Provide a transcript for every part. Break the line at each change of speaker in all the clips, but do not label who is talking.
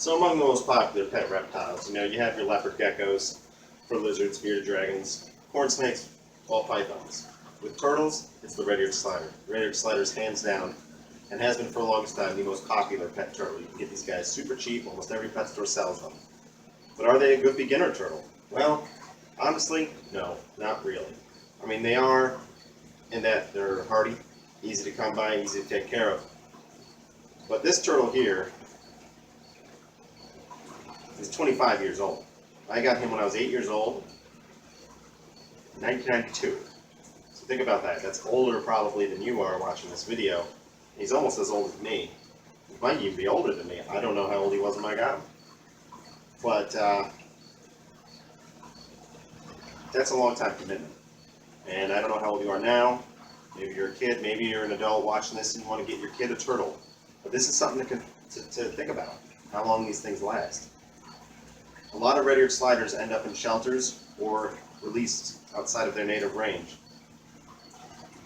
So among the most popular pet reptiles, you have your leopard geckos, for lizards, bearded dragons, corn snakes, ball pythons. With turtles, it's the red-eared slider. The red-eared slider is hands down, and has been for the longest time, the most popular pet turtle. You can get these guys super cheap, almost every pet store sells them. But are they a good beginner turtle? Well, honestly, no, not really. I mean, they are in that they're hardy, easy to come by, easy to take care of. But this turtle here is 25 years old. I got him when I was 8 years old, 1992. So think about that. That's older probably than you are watching this video. He's almost as old as me. He might even be older than me. I don't know how old he was when I got him. But that's a long time commitment. And I don't know how old you are now. Maybe you're a kid, maybe you're an adult watching this and you want to get your kid a turtle. But this is something to think about, how long these things last. A lot of red-eared sliders end up in shelters or released outside of their native range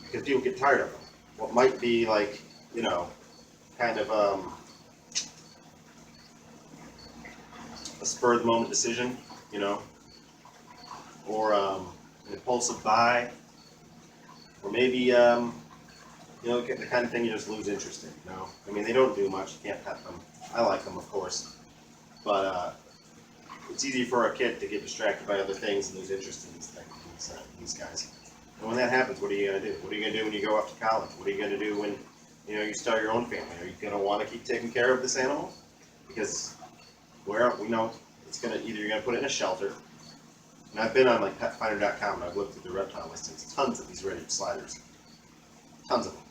because people get tired of them. What might be like, kind of a spur of the moment decision, or an impulsive buy, or maybe the kind of thing you just lose interest in. I mean, they don't do much. You can't pet them. I like them, of course, but it's easy for a kid to get distracted by other things and lose interest in these guys. And when that happens, what are you going to do? What are you going to do when you go off to college? What are you going to do when you start your own family? Are you going to want to keep taking care of this animal? Because we know it's going to you're going to put it in a shelter. And I've been on like petfinder.com and I've looked at the reptile listings. Tons of these red-eared sliders. Tons of them.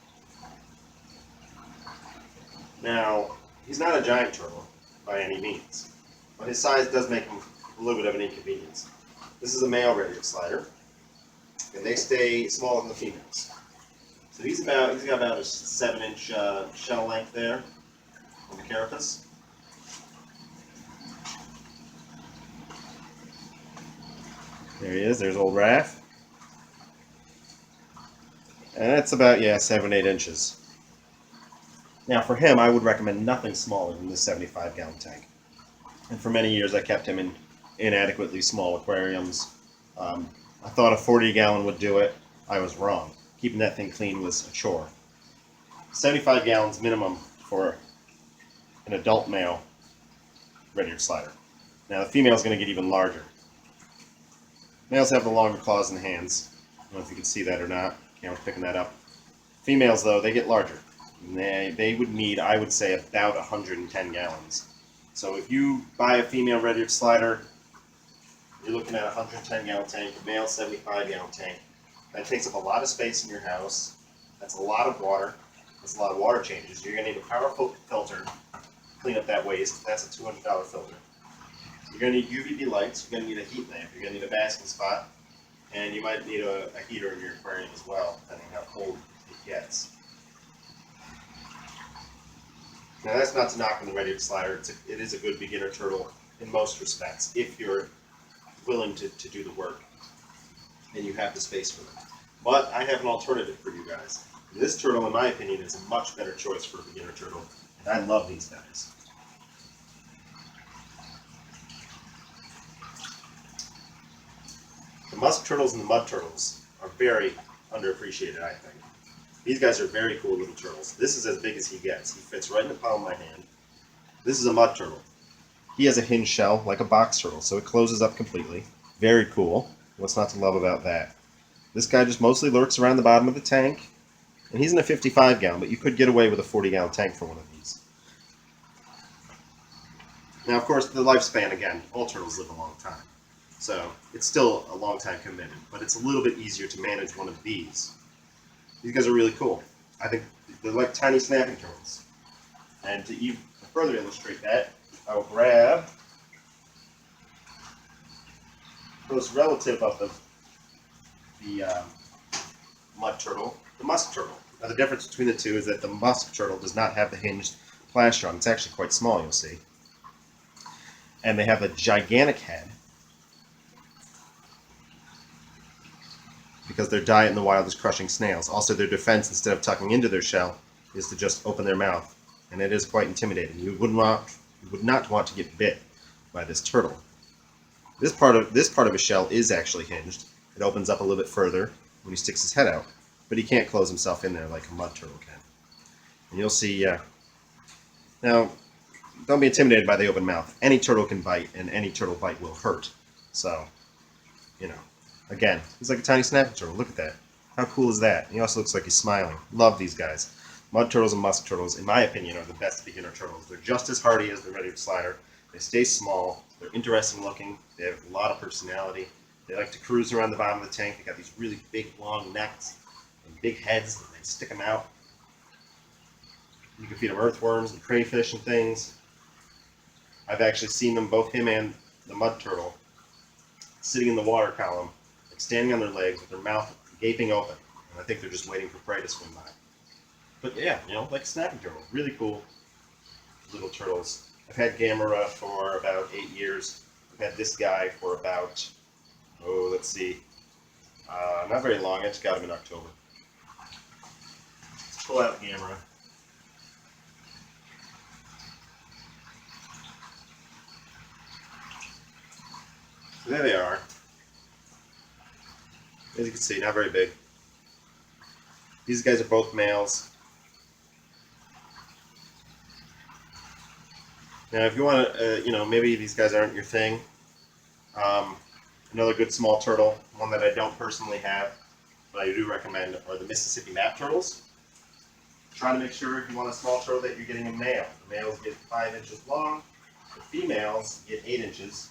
Now, he's not a giant turtle by any means, but his size does make him a little bit of an inconvenience. This is a male red-eared slider, and they stay smaller than the females. So he's got about a 7-inch shell length there on the carapace. There he is. There's old Raph. And that's about 7-8 inches. Now for him, I would recommend nothing smaller than this 75-gallon tank. And for many years, I kept him in inadequately small aquariums. I thought a 40-gallon would do it. I was wrong. Keeping that thing clean was a chore. 75 gallons minimum for an adult male red-eared slider. Now the female is going to get even larger. Males have the longer claws and hands. I don't know if you can see that or not. Camera's picking that up. Females, though, they get larger. And they would need, I would say, about 110 gallons. So if you buy a female red-eared slider, you're looking at a 110-gallon tank, a male 75-gallon tank. That takes up a lot of space in your house. That's a lot of water. That's a lot of water changes. You're going to need a powerful filter to clean up that waste. That's a $200 filter. You're going to need UVB lights. You're going to need a heat lamp. You're going to need a basking spot. And you might need a heater in your aquarium as well, depending on how cold it gets. Now that's not to knock on the red-eared slider. It is a good beginner turtle in most respects, if you're willing to do the work and you have the space for them. But I have an alternative for you guys. This turtle, in my opinion, is a much better choice for a beginner turtle, and I love these guys. The musk turtles and the mud turtles are very underappreciated, I think. These guys are very cool little turtles. This is as big as he gets. He fits right in the palm of my hand. This is a mud turtle. He has a hinge shell like a box turtle, so it closes up completely. Very cool. What's not to love about that? This guy just mostly lurks around the bottom of the tank, and he's in a 55-gallon, but you could get away with a 40-gallon tank for one of these. Now, of course, the lifespan, again, all turtles live a long time. So it's still a long time commitment, but it's a little bit easier to manage one of these. These guys are really cool. I think they're like tiny snapping turtles. And to even further illustrate that, I will grab a close relative of the mud turtle, the musk turtle. Now the difference between the two is that the musk turtle does not have the hinged plastron. It's actually quite small, you'll see. And they have a gigantic head, because their diet in the wild is crushing snails. Also, their defense, instead of tucking into their shell, is to just open their mouth. And it is quite intimidating. You wouldn't want You would not want to get bit by this turtle. This part of his shell is actually hinged. It opens up a little bit further when he sticks his head out, but he can't close himself in there like a mud turtle can. And you'll see. Now, don't be intimidated by the open mouth. Any turtle can bite, and any turtle bite will hurt. So, again, he's like a tiny snapping turtle. Look at that. How cool is that? He also looks like he's smiling. Love these guys. Mud turtles and musk turtles, in my opinion, are the best beginner turtles. They're just as hardy as the red-eared slider. They stay small. They're interesting looking. They have a lot of personality. They like to cruise around the bottom of the tank. They got these really big, long necks and big heads, and they stick them out. You can feed them earthworms and crayfish and things. I've actually seen them, both him and the mud turtle, sitting in the water column, like standing on their legs with their mouth gaping open. And I think they're just waiting for prey to swim by. But yeah, like a snapping turtle. Really cool little turtles. I've had Gamera for about 8 years. I've had this guy for about, not very long. I just got him in October. Let's pull out Gamera. So there they are. As you can see, not very big. These guys are both males. Now, if you want to, maybe these guys aren't your thing. Another good small turtle, one that I don't personally have, but I do recommend, are the Mississippi map turtles. Try to make sure if you want a small turtle that you're getting a male. The males get 5 inches long. The females get 8 inches.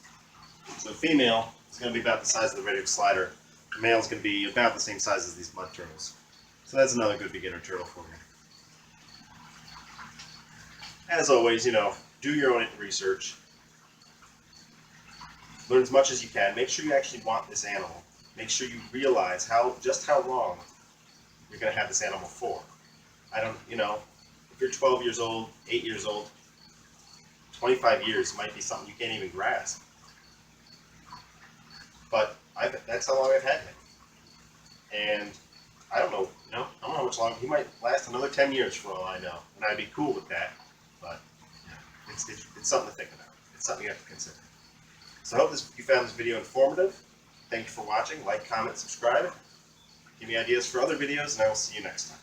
So the female is going to be about the size of the red-eared slider. The male is going to be about the same size as these mud turtles. So that's another good beginner turtle for you. As always, do your own research. Learn as much as you can. Make sure you actually want this animal. Make sure you realize just how long you're going to have this animal for. If you're 12 years old, 8 years old, 25 years might be something you can't even grasp. But that's how long I've had him. And I don't know how much longer. He might last another 10 years for all I know. And I'd be cool with that. But it's something to think about. It's something you have to consider. So I hope you found this video informative. Thank you for watching. Like, comment, subscribe. Give me ideas for other videos, and I will see you next time.